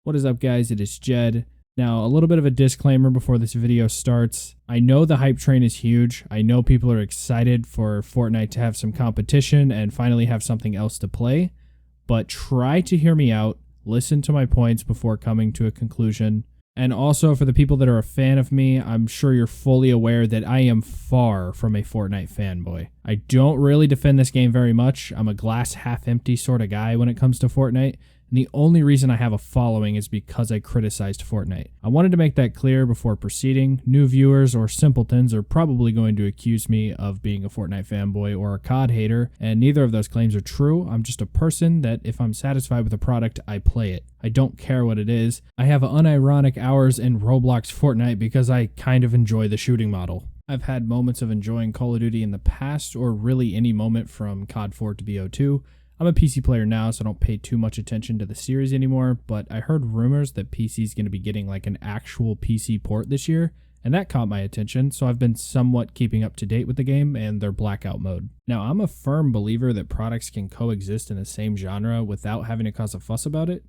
What is up, guys? It is Jed. Now, a little bit of a disclaimer before this video starts. I know the hype train is huge. I know people are excited for Fortnite to have some competition and finally have something else to play, but try to hear me out, listen to my points before coming to a conclusion. And also, for the people that are a fan of me, I'm sure you're fully aware that I am far from a Fortnite fanboy. I don't really defend this game very much. I'm a glass half empty sort of guy when it comes to Fortnite. And the only reason I have a following is because I criticized Fortnite. I wanted to make that clear before proceeding. New viewers or simpletons are probably going to accuse me of being a Fortnite fanboy or a COD hater, and neither of those claims are true. I'm just a person that if I'm satisfied with a product, I play it. I don't care what it is. I have unironic hours in Roblox Fortnite because I kind of enjoy the shooting model. I've had moments of enjoying Call of Duty in the past, or really any moment from COD 4 to BO2. I'm a PC player now, so I don't pay too much attention to the series anymore, but I heard rumors that PC is going to be getting like an actual PC port this year, and that caught my attention, so I've been somewhat keeping up to date with the game and their Blackout mode. Now, I'm a firm believer that products can coexist in the same genre without having to cause a fuss about it.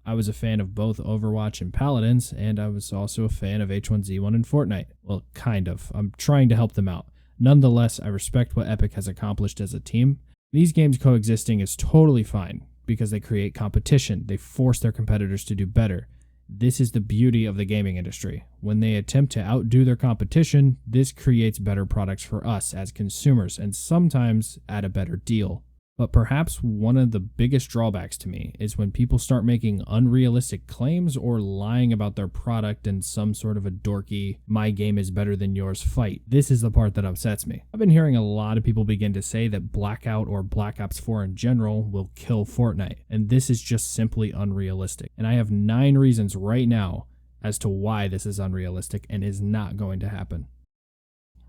I was a fan of both Overwatch and Paladins, and I was also a fan of H1Z1 and Fortnite. Well, kind of. I'm trying to help them out. Nonetheless, I respect what Epic has accomplished as a team. These games coexisting is totally fine because they create competition. They force their competitors to do better. This is the beauty of the gaming industry. When they attempt to outdo their competition, this creates better products for us as consumers and sometimes at a better deal. But perhaps one of the biggest drawbacks to me is when people start making unrealistic claims or lying about their product in some sort of a dorky, my game is better than yours fight. This is the part that upsets me. I've been hearing a lot of people begin to say that Blackout or Black Ops 4 in general will kill Fortnite, and this is just simply unrealistic. And I have 9 reasons right now as to why this is unrealistic and is not going to happen.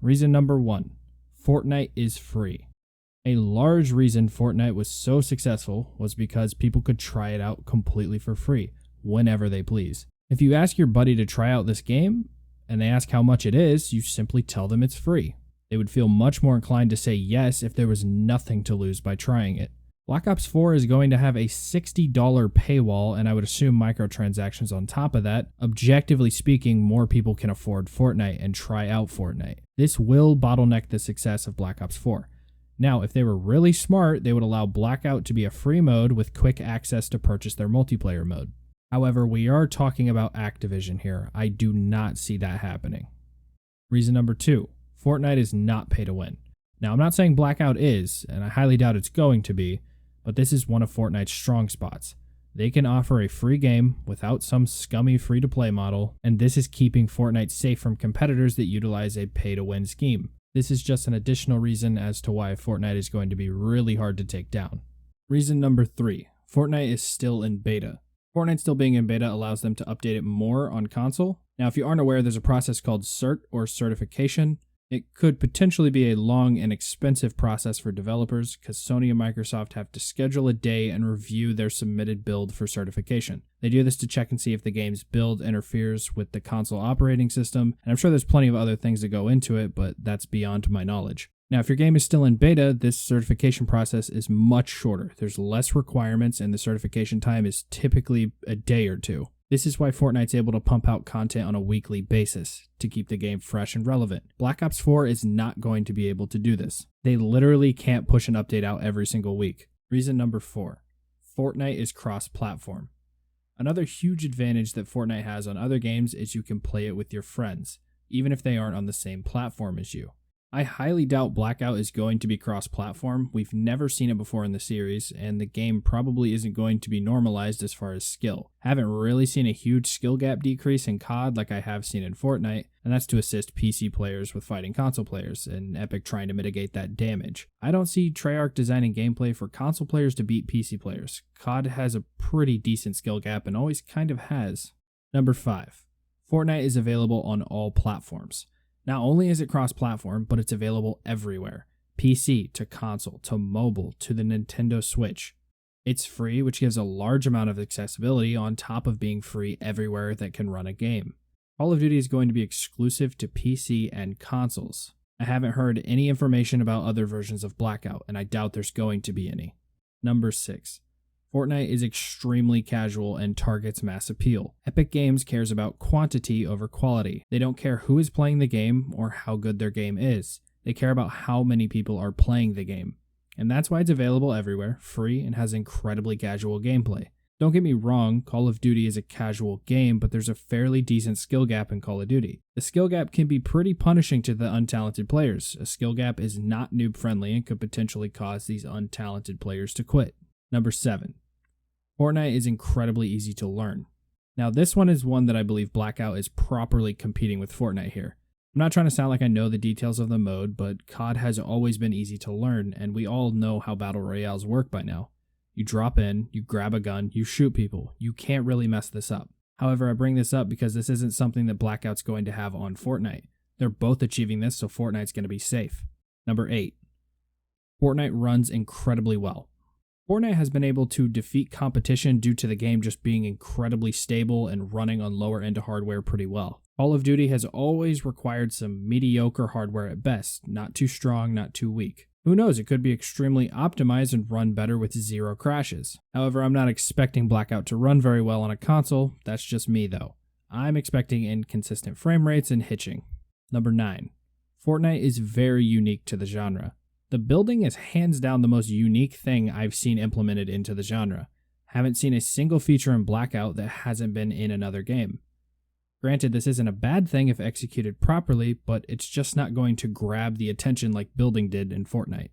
Reason number 1, Fortnite is free. A large reason Fortnite was so successful was because people could try it out completely for free, whenever they please. If you ask your buddy to try out this game, and they ask how much it is, you simply tell them it's free. They would feel much more inclined to say yes if there was nothing to lose by trying it. Black Ops 4 is going to have a $60 paywall, and I would assume microtransactions on top of that. Objectively speaking, more people can afford Fortnite and try out Fortnite. This will bottleneck the success of Black Ops 4. Now, if they were really smart, they would allow Blackout to be a free mode with quick access to purchase their multiplayer mode. However, we are talking about Activision here. I do not see that happening. Reason number 2, Fortnite is not pay to win. Now, I'm not saying Blackout is, and I highly doubt it's going to be, but this is one of Fortnite's strong spots. They can offer a free game without some scummy free-to-play model, and this is keeping Fortnite safe from competitors that utilize a pay-to-win scheme. This is just an additional reason as to why Fortnite is going to be really hard to take down. Reason number 3, Fortnite is still in beta. Fortnite still being in beta allows them to update it more on console. Now, if you aren't aware, there's a process called cert or certification. It could potentially be a long and expensive process for developers because Sony and Microsoft have to schedule a day and review their submitted build for certification. They do this to check and see if the game's build interferes with the console operating system, and I'm sure there's plenty of other things that go into it, but that's beyond my knowledge. Now, if your game is still in beta, this certification process is much shorter. There's less requirements, and the certification time is typically a day or two. This is why Fortnite's able to pump out content on a weekly basis to keep the game fresh and relevant. Black Ops 4 is not going to be able to do this. They literally can't push an update out every single week. Reason number 4, Fortnite is cross-platform. Another huge advantage that Fortnite has on other games is you can play it with your friends, even if they aren't on the same platform as you. I highly doubt Blackout is going to be cross-platform. We've never seen it before in the series, and the game probably isn't going to be normalized as far as skill. Haven't really seen a huge skill gap decrease in COD like I have seen in Fortnite, and that's to assist PC players with fighting console players, and Epic trying to mitigate that damage. I don't see Treyarch designing gameplay for console players to beat PC players. COD has a pretty decent skill gap and always kind of has. Number 5, Fortnite is available on all platforms. Not only is it cross-platform, but it's available everywhere. PC to console to mobile to the Nintendo Switch. It's free, which gives a large amount of accessibility on top of being free everywhere that can run a game. Call of Duty is going to be exclusive to PC and consoles. I haven't heard any information about other versions of Blackout, and I doubt there's going to be any. Number 6. Fortnite is extremely casual and targets mass appeal. Epic Games cares about quantity over quality. They don't care who is playing the game or how good their game is. They care about how many people are playing the game. And that's why it's available everywhere, free, and has incredibly casual gameplay. Don't get me wrong, Call of Duty is a casual game, but there's a fairly decent skill gap in Call of Duty. The skill gap can be pretty punishing to the untalented players. A skill gap is not noob friendly and could potentially cause these untalented players to quit. Number 7. Fortnite is incredibly easy to learn. Now this one is one that I believe Blackout is properly competing with Fortnite here. I'm not trying to sound like I know the details of the mode, but COD has always been easy to learn, and we all know how Battle Royales work by now. You drop in, you grab a gun, you shoot people. You can't really mess this up. However, I bring this up because this isn't something that Blackout's going to have on Fortnite. They're both achieving this, so Fortnite's going to be safe. Number 8. Fortnite runs incredibly well. Fortnite has been able to defeat competition due to the game just being incredibly stable and running on lower end hardware pretty well. Call of Duty has always required some mediocre hardware at best, not too strong, not too weak. Who knows, it could be extremely optimized and run better with 0 crashes. However, I'm not expecting Blackout to run very well on a console, that's just me though. I'm expecting inconsistent frame rates and hitching. Number 9. Fortnite is very unique to the genre. The building is hands down the most unique thing I've seen implemented into the genre. Haven't seen a single feature in Blackout that hasn't been in another game. Granted, this isn't a bad thing if executed properly, but it's just not going to grab the attention like building did in Fortnite.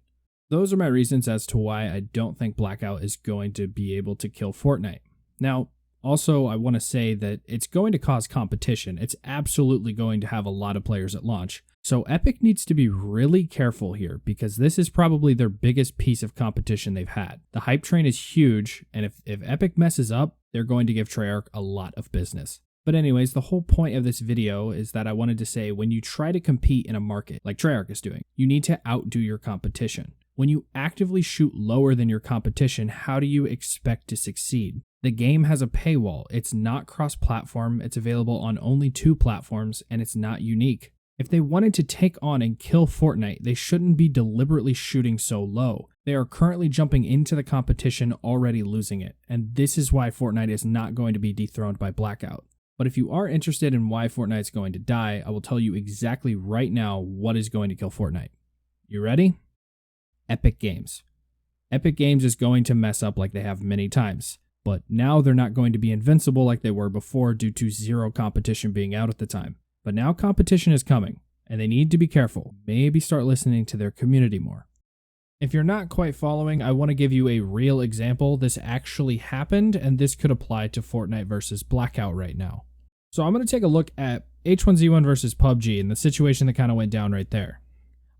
Those are my reasons as to why I don't think Blackout is going to be able to kill Fortnite. Now, also, I want to say that it's going to cause competition. It's absolutely going to have a lot of players at launch. So Epic needs to be really careful here because this is probably their biggest piece of competition they've had. The hype train is huge, and if Epic messes up, they're going to give Treyarch a lot of business. But anyways, the whole point of this video is that I wanted to say when you try to compete in a market like Treyarch is doing, you need to outdo your competition. When you actively shoot lower than your competition, how do you expect to succeed? The game has a paywall. It's not cross-platform, it's available on only 2 platforms, and it's not unique. If they wanted to take on and kill Fortnite, they shouldn't be deliberately shooting so low. They are currently jumping into the competition already losing it, and this is why Fortnite is not going to be dethroned by Blackout. But if you are interested in why Fortnite's going to die, I will tell you exactly right now what is going to kill Fortnite. You ready? Epic Games. Epic Games is going to mess up like they have many times, but now they're not going to be invincible like they were before due to 0 competition being out at the time. But now competition is coming, and they need to be careful. Maybe start listening to their community more. If you're not quite following, I want to give you a real example. This actually happened, and this could apply to Fortnite versus Blackout right now. So I'm going to take a look at H1Z1 versus PUBG and the situation that kind of went down right there.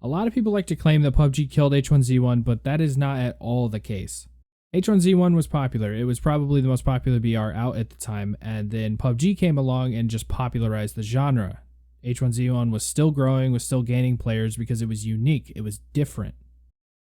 A lot of people like to claim that PUBG killed H1Z1, but that is not at all the case. H1Z1 was popular. It was probably the most popular BR out at the time, and then PUBG came along and just popularized the genre. H1Z1 was still growing, was still gaining players because it was unique, it was different.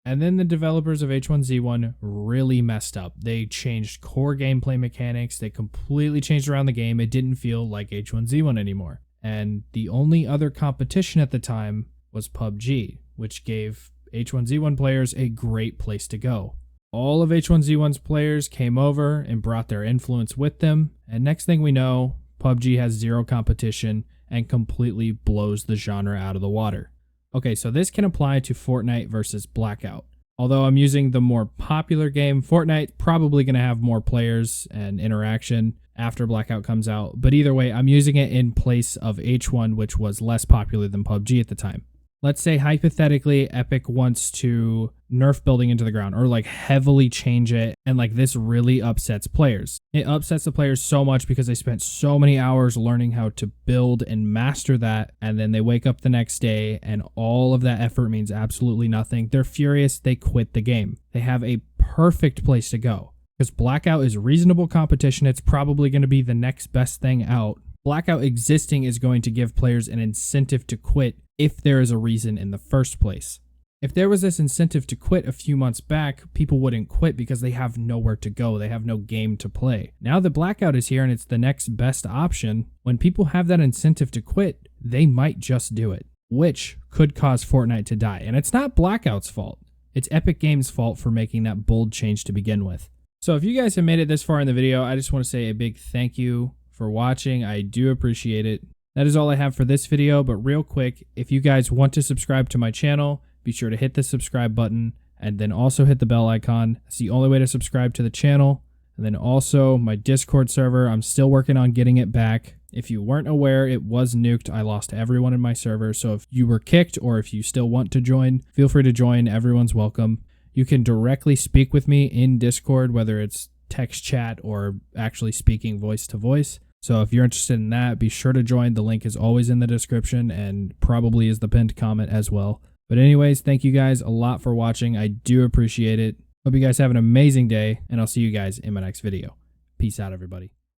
And then the developers of H1Z1 really messed up. They changed core gameplay mechanics, they completely changed around the game, it didn't feel like H1Z1 anymore. And the only other competition at the time was PUBG, which gave H1Z1 players a great place to go. All of H1Z1's players came over and brought their influence with them, and next thing we know, PUBG has 0 competition and completely blows the genre out of the water. Okay, so this can apply to Fortnite versus Blackout. Although I'm using the more popular game, Fortnite probably going to have more players and interaction after Blackout comes out, but either way, I'm using it in place of H1, which was less popular than PUBG at the time. Let's say hypothetically Epic wants to nerf building into the ground or like heavily change it, and like this really upsets players. It upsets the players so much because they spent so many hours learning how to build and master that, and then they wake up the next day and all of that effort means absolutely nothing. They're furious, they quit the game. They have a perfect place to go because Blackout is reasonable competition. It's probably going to be the next best thing out. Blackout existing is going to give players an incentive to quit if there is a reason in the first place. If there was this incentive to quit a few months back, people wouldn't quit because they have nowhere to go. They have no game to play. Now that Blackout is here and it's the next best option, when people have that incentive to quit, they might just do it, which could cause Fortnite to die. And it's not Blackout's fault. It's Epic Games' fault for making that bold change to begin with. So if you guys have made it this far in the video, I just want to say a big thank you for watching. I do appreciate it. That is all I have for this video, but real quick, if you guys want to subscribe to my channel, be sure to hit the subscribe button and then also hit the bell icon. It's the only way to subscribe to the channel. And then also my Discord server, I'm still working on getting it back. If you weren't aware, it was nuked. I lost everyone in my server. So if you were kicked or if you still want to join, feel free to join. Everyone's welcome. You can directly speak with me in Discord, whether it's text chat or actually speaking voice to voice. So if you're interested in that, be sure to join. The link is always in the description and probably is the pinned comment as well. But anyways, thank you guys a lot for watching. I do appreciate it. Hope you guys have an amazing day, and I'll see you guys in my next video. Peace out, everybody.